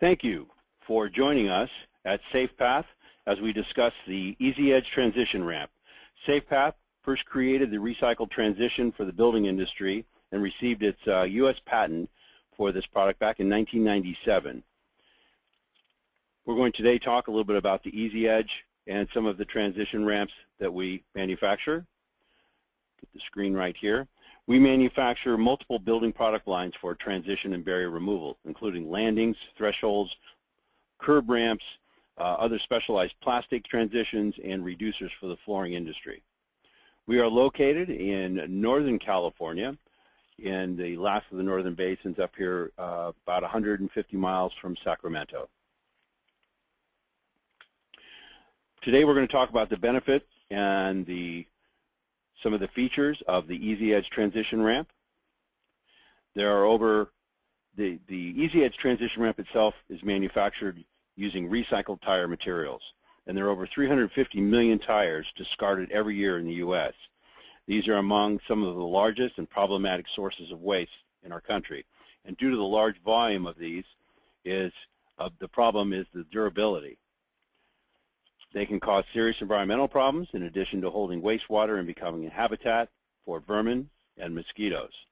Thank you for joining us at SafePath as we discuss the Easy Edge transition ramp. SafePath first created the recycled transition for the building industry and received its U.S. patent for this product back in 1997. We're going to today talk a little bit about the Easy Edge and some of the transition ramps that we manufacture. Get the screen right here. We manufacture multiple building product lines for transition and barrier removal, including landings, thresholds, curb ramps, other specialized plastic transitions, and reducers for the flooring industry. We are located in Northern California, in the last of the northern basins up here, about 150 miles from Sacramento. Today we're going to talk about the benefits and some of the features of the Easy Edge transition ramp. There are the Easy Edge transition ramp itself is manufactured using recycled tire materials, and there are over 350 million tires discarded every year in the U.S. These are among some of the largest and problematic sources of waste in our country, and due to the large volume of these, the problem is the durability. They can cause serious environmental problems in addition to holding wastewater and becoming a habitat for vermin and mosquitoes.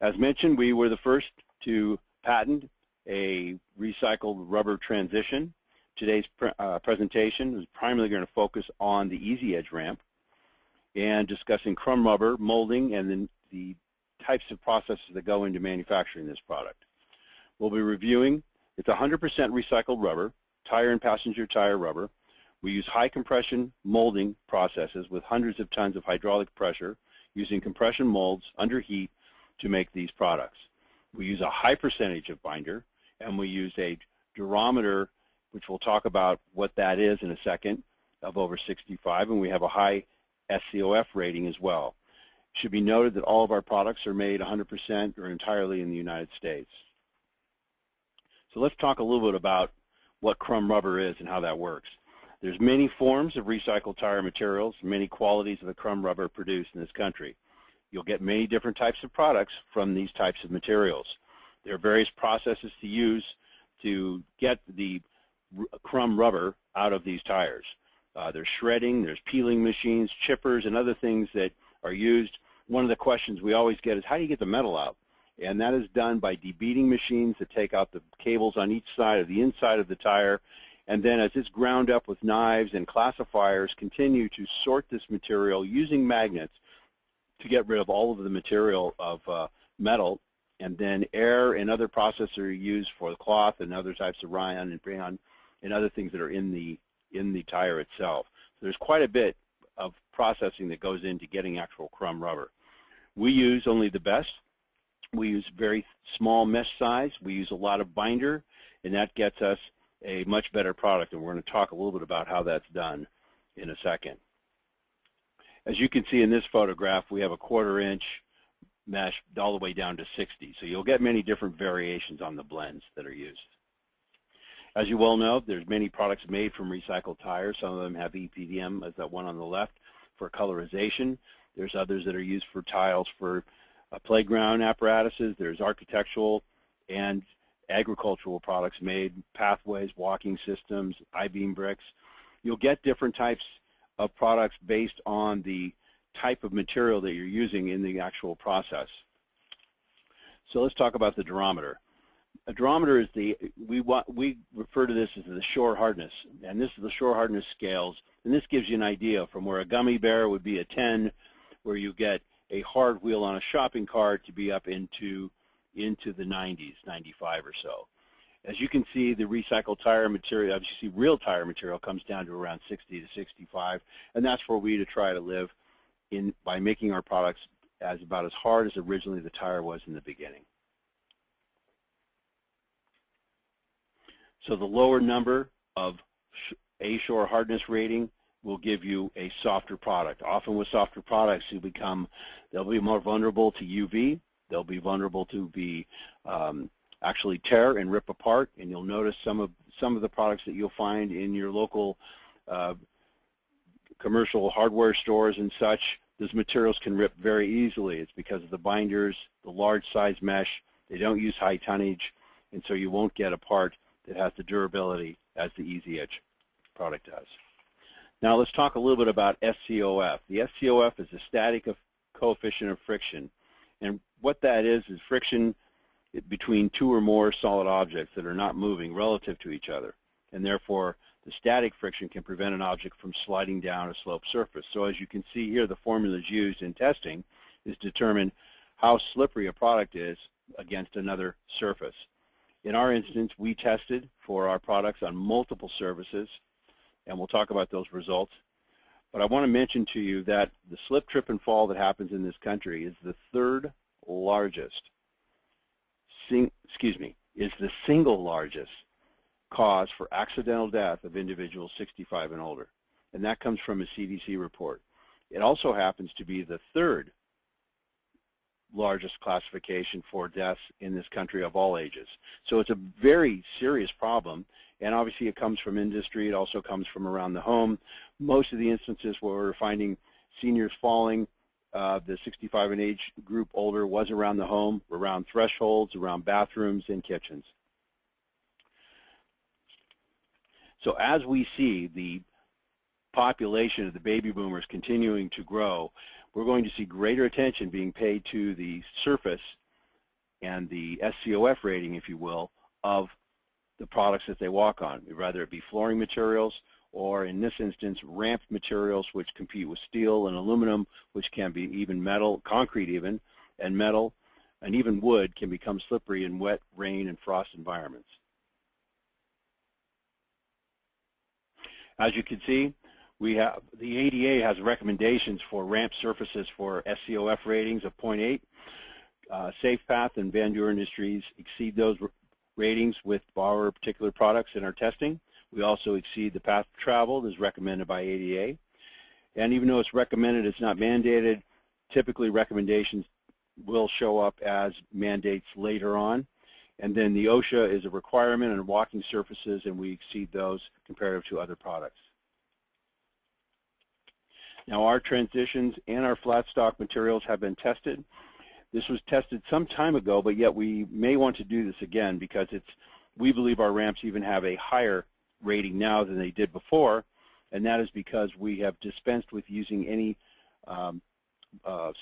As mentioned, we were the first to patent a recycled rubber transition. Today's presentation is primarily going to focus on the Easy Edge ramp and discussing crumb rubber, molding, and then the types of processes that go into manufacturing this product. We'll be reviewing, it's 100% recycled rubber, tire and passenger tire rubber. We use high compression molding processes with hundreds of tons of hydraulic pressure using compression molds under heat to make these products. We use a high percentage of binder, and we use a durometer, which we'll talk about what that is in a second, of over 65, and we have a high SCOF rating as well. It should be noted that all of our products are made 100% or entirely in the United States. So let's talk a little bit about what crumb rubber is and how that works. There's many forms of recycled tire materials, many qualities of the crumb rubber produced in this country. You'll get many different types of products from these types of materials. There are various processes to use to get the crumb rubber out of these tires. There's shredding, there's peeling machines, chippers, and other things that are used. One of the questions we always get is, how do you get the metal out? And that is done by debeating machines that take out the cables on each side of the inside of the tire, and then as it's ground up with knives and classifiers, continue to sort this material using magnets to get rid of all of the material of metal, and then air and other processes are used for the cloth and other types of rayon and rayon and other things that are in the tire itself. So there's quite a bit of processing that goes into getting actual crumb rubber. We use only the best. We use very small mesh size. We use a lot of binder, and that gets us a much better product, and we're going to talk a little bit about how that's done in a second. As you can see in this photograph, we have a 1/4 inch mesh all the way down to 60. So you'll get many different variations on the blends that are used. As you well know, there's many products made from recycled tires. Some of them have EPDM, as that one on the left, for colorization. There's others that are used for tiles for playground apparatuses. There's architectural and agricultural products made, pathways, walking systems, I-beam bricks. You'll get different types of products based on the type of material that you're using in the actual process. So let's talk about the durometer. A durometer is we refer to this as the shore hardness, and this is the shore hardness scales, and this gives you an idea from where a gummy bear would be a 10, where you get a hard wheel on a shopping cart to be up into the 90s, 95 or so. As you can see, the recycled tire material, as you see, real tire material comes down to around 60 to 65, and that's where we try to live by making our products about as hard as originally the tire was in the beginning. So the lower number of a shore hardness rating will give you a softer product. Often with softer products, they'll be more vulnerable to UV. They'll be vulnerable to be actually tear and rip apart. And you'll notice some of the products that you'll find in your local commercial hardware stores and such. Those materials can rip very easily. It's because of the binders, the large size mesh. They don't use high tonnage, and so you won't get a part that has the durability as the Easy Edge product does. Now let's talk a little bit about SCOF. The SCOF is the static coefficient of friction, and what that is friction between two or more solid objects that are not moving relative to each other, and therefore the static friction can prevent an object from sliding down a sloped surface. So as you can see here, the formulas used in testing is to determine how slippery a product is against another surface. In our instance, we tested for our products on multiple surfaces, and we'll talk about those results. But I want to mention to you that the slip, trip, and fall that happens in this country is the third largest, is the single largest cause for accidental death of individuals 65 and older. And that comes from a CDC report. It also happens to be the third largest classification for deaths in this country of all ages. So it's a very serious problem, and obviously it comes from industry. It also comes from around the home. Most of the instances where we're finding seniors falling, the 65 and age group older, was around the home, around thresholds, around bathrooms, and kitchens. So as we see the population of the baby boomers continuing to grow, we're going to see greater attention being paid to the surface and the SCOF rating, if you will, of the products that they walk on, whether it be flooring materials or, in this instance, ramp materials, which compete with steel and aluminum, which can be even metal, concrete even, and metal, and even wood can become slippery in wet, rain, and frost environments. As you can see, we have the ADA has recommendations for ramp surfaces for SCOF ratings of 0.8. SafePath and Van Duren Industries exceed those ratings with our particular products in our testing. We also exceed the path traveled as recommended by ADA. And even though it's recommended, it's not mandated. Typically, recommendations will show up as mandates later on. And then the OSHA is a requirement on walking surfaces, and we exceed those comparative to other products. Now, our transitions and our flat stock materials have been tested. This was tested some time ago, but yet we may want to do this again because we believe our ramps even have a higher rating now than they did before, and that is because we have dispensed with using any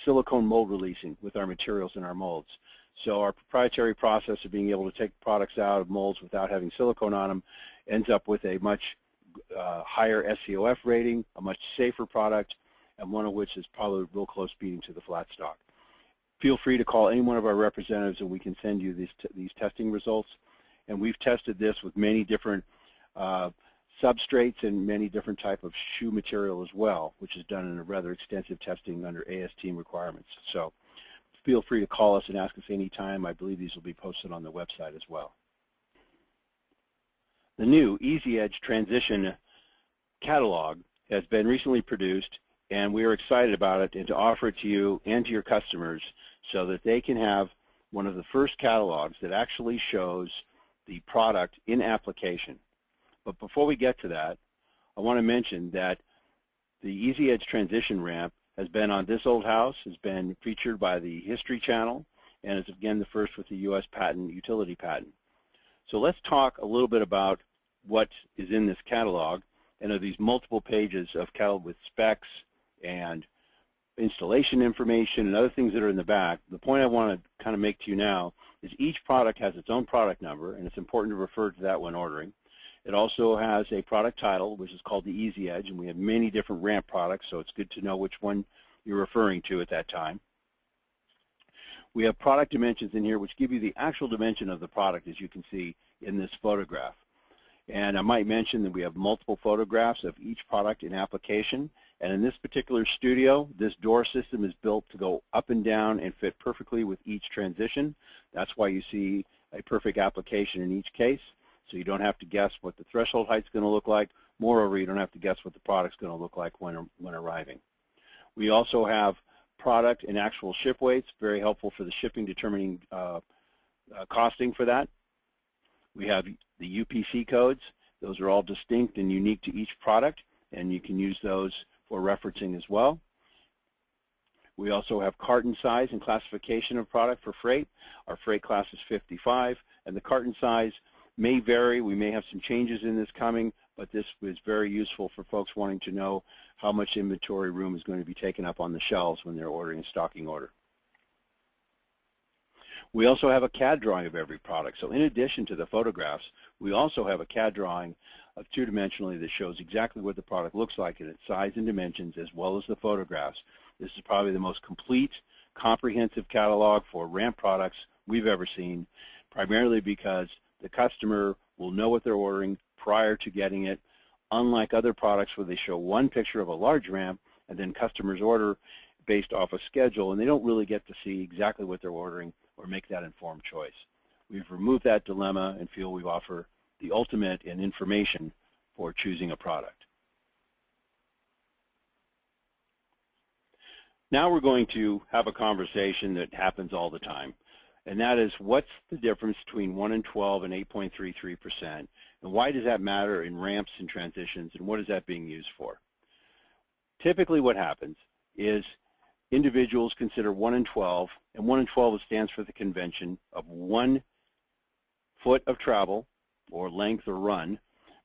silicone mold releasing with our materials and our molds. So our proprietary process of being able to take products out of molds without having silicone on them ends up with a much higher SCOF rating, a much safer product, and one of which is probably real close beating to the flat stock. Feel free to call any one of our representatives and we can send you these testing results. And we've tested this with many different substrates and many different type of shoe material as well, which is done in a rather extensive testing under ASTM requirements. So feel free to call us and ask us anytime. I believe these will be posted on the website as well. The new Easy Edge Transition catalog has been recently produced, and we are excited about it and to offer it to you and to your customers so that they can have one of the first catalogs that actually shows the product in application. But before we get to that, I want to mention that the Easy Edge Transition ramp has been on This Old House, has been featured by the History Channel, and is again the first with the U.S. patent, utility patent. So let's talk a little bit about what is in this catalog, and of these multiple pages of catalog with specs and installation information and other things that are in the back. The point I want to kind of make to you now is each product has its own product number, and it's important to refer to that when ordering. It also has a product title, which is called the Easy Edge, and we have many different ramp products, so it's good to know which one you're referring to at that time. We have product dimensions in here which give you the actual dimension of the product, as you can see in this photograph. And I might mention that we have multiple photographs of each product in application. And in this particular studio, this door system is built to go up and down and fit perfectly with each transition. That's why you see a perfect application in each case. So you don't have to guess what the threshold height's going to look like. Moreover, you don't have to guess what the product's going to look like when arriving. We also have product and actual ship weights, very helpful for the shipping, determining costing for that. We have the UPC codes. Those are all distinct and unique to each product, and you can use those for referencing as well. We also have carton size and classification of product for freight. Our freight class is 55. And the carton size may vary. We may have some changes in this coming, but this was very useful for folks wanting to know how much inventory room is going to be taken up on the shelves when they're ordering a stocking order. We also have a CAD drawing of every product. So in addition to the photographs, we also have a CAD drawing of two-dimensionally that shows exactly what the product looks like in its size and dimensions, as well as the photographs. This is probably the most complete, comprehensive catalog for ramp products we've ever seen, primarily because the customer will know what they're ordering prior to getting it, unlike other products where they show one picture of a large ramp and then customers order based off a schedule, and they don't really get to see exactly what they're ordering or make that informed choice. We've removed that dilemma and feel we offer the ultimate in information for choosing a product. Now we're going to have a conversation that happens all the time, and that is, what's the difference between 1 and 12 and 8.33%, and why does that matter in ramps and transitions, and what is that being used for? Typically what happens is individuals consider 1 and 12, and 1 and 12 stands for the convention of 1 foot of travel, or length or run,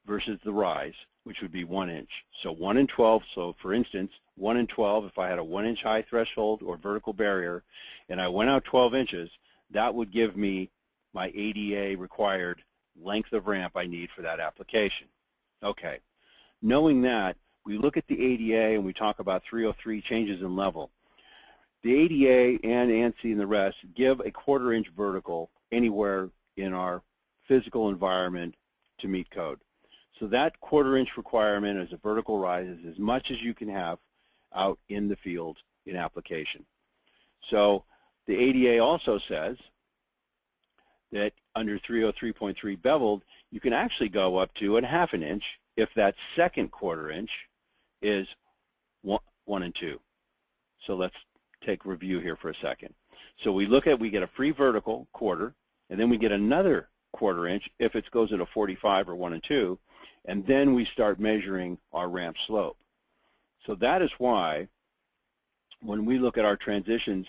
versus the rise, which would be 1 inch. So 1 and 12, so for instance, 1 and 12, if I had a 1-inch high threshold or vertical barrier, and I went out 12 inches, that would give me my ADA required length of ramp I need for that application. Okay, knowing that, we look at the ADA and we talk about 303 changes in level. The ADA and ANSI and the rest give a 1/4 inch vertical anywhere in our physical environment to meet code. So that 1/4 inch requirement as a vertical rise is as much as you can have out in the field in application. So the ADA also says that under 303.3 beveled, you can actually go up to 1/2 inch if that second 1/4 inch is 1 and 2. So let's take review here for a second. So we get a free vertical 1/4, and then we get another 1/4 inch if it goes at a 45 or 1 and 2, and then we start measuring our ramp slope. So that is why when we look at our transitions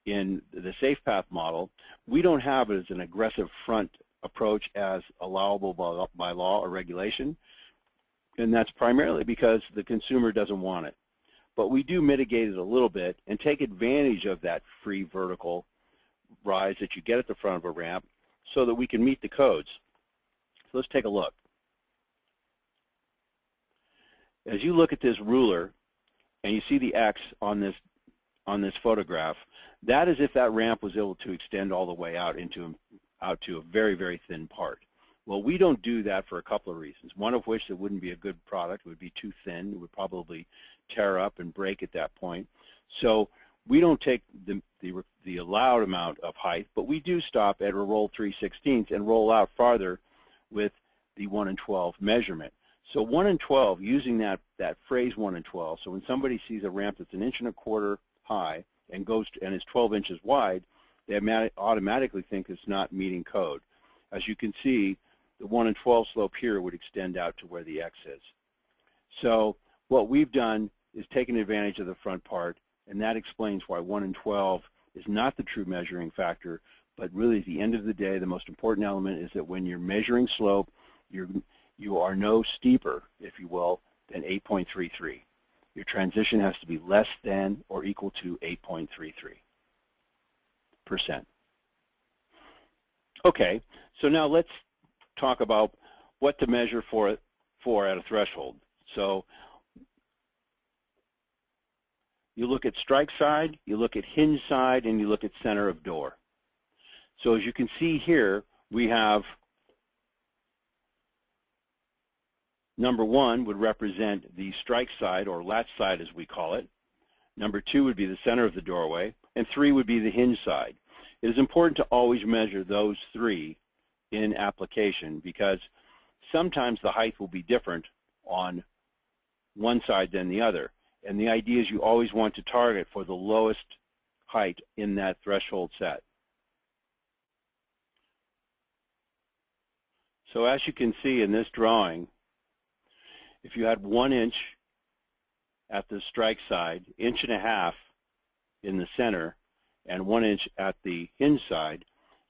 in the SafePath model, we don't have it as an aggressive front approach as allowable by law or regulation, and that's primarily because the consumer doesn't want it. But we do mitigate it a little bit and take advantage of that free vertical rise that you get at the front of a ramp so that we can meet the codes. So let's take a look. As you look at this ruler and you see the X on this photograph, that is if that ramp was able to extend all the way out to a very, very thin part. Well, we don't do that for a couple of reasons. One of which, it wouldn't be a good product. It would be too thin. It would probably tear up and break at that point. So we don't take the allowed amount of height, but we do stop at a roll 3/16 and roll out farther with the 1 and 12 measurement. So 1 and 12, using that phrase 1 and 12, so when somebody sees a ramp that's 1 1/4 inches high and is 12 inches wide, they automatically think it's not meeting code. As you can see, the 1 and 12 slope here would extend out to where the X is. So what we've done is taken advantage of the front part, and that explains why 1 and 12 is not the true measuring factor, but really at the end of the day, the most important element is that when you're measuring slope, you are no steeper, if you will, than 8.33. Your transition has to be less than or equal to 8.33%. Okay, so now let's talk about what to measure for at a threshold. So you look at strike side, you look at hinge side, and you look at center of door. So as you can see here, we have number 1 would represent the strike side, or latch side as we call it. Number 2 would be the center of the doorway, and 3 would be the hinge side. It is important to always measure those 3 in application because sometimes the height will be different on one side than the other. And the idea is you always want to target for the lowest height in that threshold set. So as you can see in this drawing, if you had 1 inch at the strike side, 1.5 inches in the center, and 1 inch at the hinge side,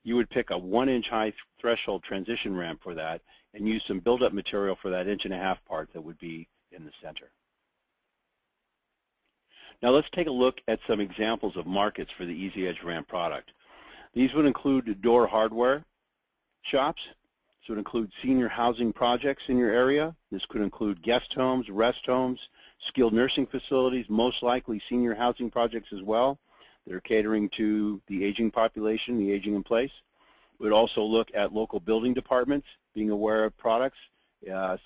you would pick a 1-inch high threshold transition ramp for that and use some build-up material for that 1.5-inch part that would be in the center. Now let's take a look at some examples of markets for the Easy Edge ramp product. These would include door hardware shops. This would include senior housing projects in your area. This could include guest homes, rest homes, skilled nursing facilities, most likely senior housing projects as well. They're catering to the aging population, the aging in place. We'd also look at local building departments, being aware of products,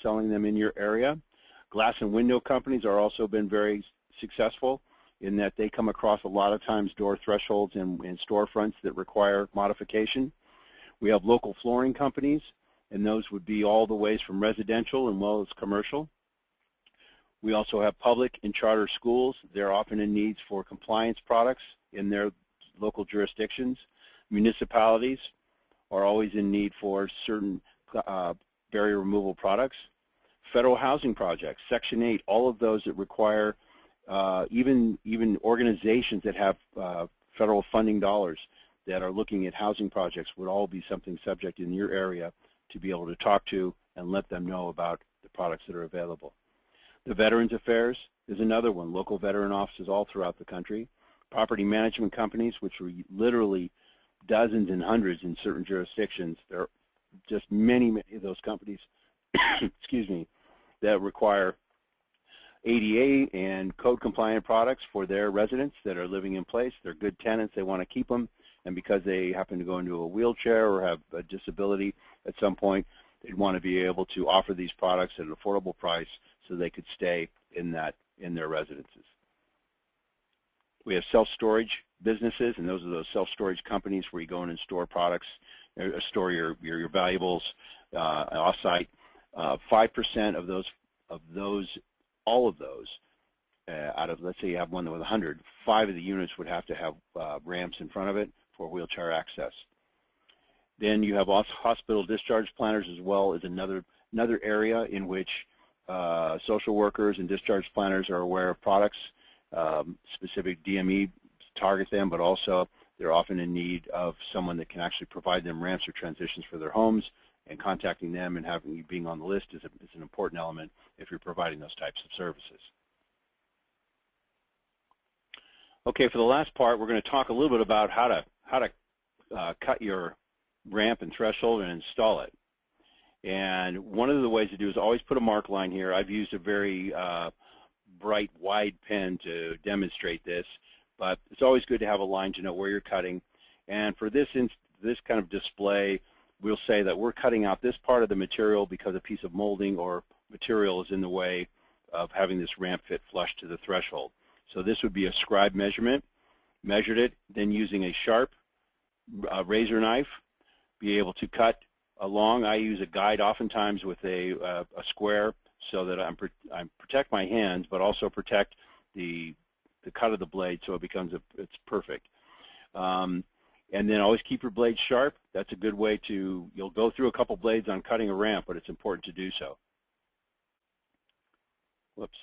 selling them in your area. Glass and window companies are also been very successful in that they come across a lot of times door thresholds and storefronts that require modification. We have local flooring companies, and those would be all the ways from residential and well as commercial. We also have public and charter schools. They're often in needs for compliance products in their local jurisdictions. Municipalities are always in need for certain barrier removal products. Federal housing projects, Section 8, all of those that require even organizations that have federal funding dollars that are looking at housing projects would all be something subject in your area to be able to talk to and let them know about the products that are available. The Veterans Affairs is another one, local veteran offices all throughout the country. Property management companies, which are literally dozens and hundreds in certain jurisdictions. There are just many of those companies, excuse me, that require ADA and code compliant products for their residents that are living in place. They're good tenants, they want to keep them, and because they happen to go into a wheelchair or have a disability at some point, they'd want to be able to offer these products at an affordable price so they could stay in their residences. We have self-storage businesses, and those are those self-storage companies where you go in and store products, store your valuables off-site. 5% of those, all of those, out of, let's say you have one with 100, 5 of the units would have to have ramps in front of it for wheelchair access. Then you have hospital discharge planners as well as another area in which social workers and discharge planners are aware of products. Specific DME target them, but also they're often in need of someone that can actually provide them ramps or transitions for their homes, and contacting them and having you being on the list is an important element if you're providing those types of services. Okay, for the last part, we're going to talk a little bit about how to cut your ramp and threshold and install it. And one of the ways to do is always put a mark line here. I've used a very bright, wide pen to demonstrate this, but it's always good to have a line to know where you're cutting. And for this kind of display, we'll say that we're cutting out this part of the material because a piece of molding or material is in the way of having this ramp fit flush to the threshold. So this would be a scribe measurement, measured it, then using a sharp razor knife, be able to cut along. I use a guide oftentimes with a square so that I protect my hands, but also protect the cut of the blade so it becomes it's perfect. And then always keep your blade sharp. That's a good way to, you'll go through a couple blades on cutting a ramp, but it's important to do so. Whoops.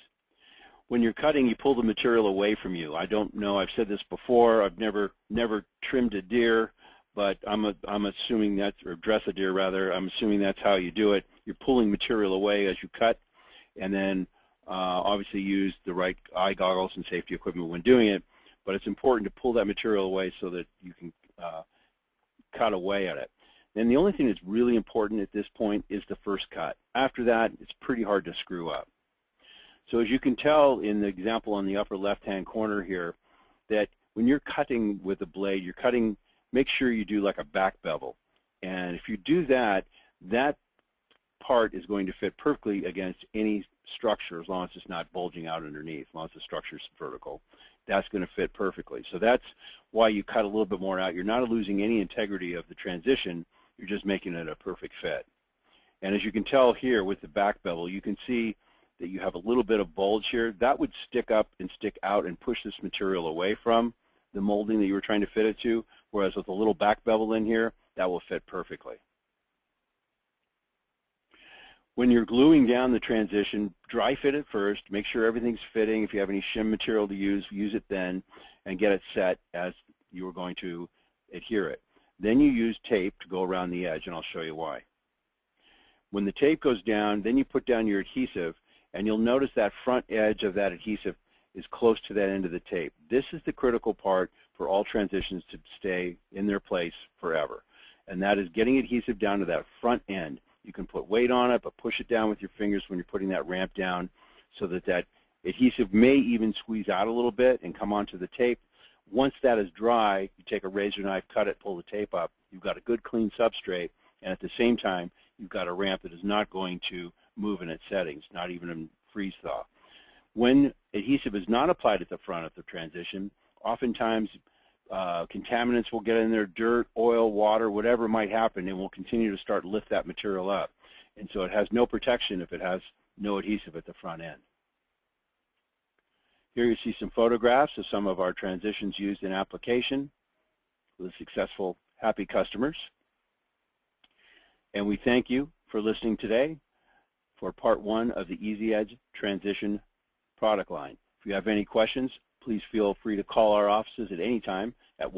When you're cutting, you pull the material away from you. I don't know, I've said this before, I've never trimmed a deer, but I'm assuming that's, or dress a deer rather, I'm assuming that's how you do it. You're pulling material away as you cut, and then obviously use the right eye goggles and safety equipment when doing it, but it's important to pull that material away so that you can cut away at it. And the only thing that's really important at this point is the first cut. After that, it's pretty hard to screw up. So as you can tell in the example on the upper left-hand corner here, that when you're cutting with a blade, you're cutting, make sure you do like a back bevel. And if you do that, that part is going to fit perfectly against any structure as long as it's not bulging out underneath, as long as the structure is vertical. That's going to fit perfectly. So that's why you cut a little bit more out. You're not losing any integrity of the transition. You're just making it a perfect fit. And as you can tell here with the back bevel, you can see that you have a little bit of bulge here. That would stick up and stick out and push this material away from the molding that you were trying to fit it to, whereas with a little back bevel in here, that will fit perfectly. When you're gluing down the transition, dry fit it first, make sure everything's fitting. If you have any shim material to use it then, and get it set as you are going to adhere it. Then you use tape to go around the edge, and I'll show you why. When the tape goes down, then you put down your adhesive, and you'll notice that front edge of that adhesive is close to that end of the tape. This is the critical part for all transitions to stay in their place forever, and that is getting adhesive down to that front end. You can put weight on it, but push it down with your fingers when you're putting that ramp down so that that adhesive may even squeeze out a little bit and come onto the tape. Once that is dry, you take a razor knife, cut it, pull the tape up. You've got a good clean substrate, and at the same time, you've got a ramp that is not going to move in its settings, not even in freeze thaw. When adhesive is not applied at the front of the transition, oftentimes contaminants will get in there, dirt, oil, water, whatever might happen, and will continue to start lift that material up. And so it has no protection if it has no adhesive at the front end. Here you see some photographs of some of our transitions used in application with successful, happy customers. And we thank you for listening today for part 1 of the Easy Edge transition product line. If you have any questions, please feel free to call our offices at any time at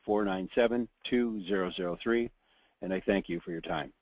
1-800-497-2003, and I thank you for your time.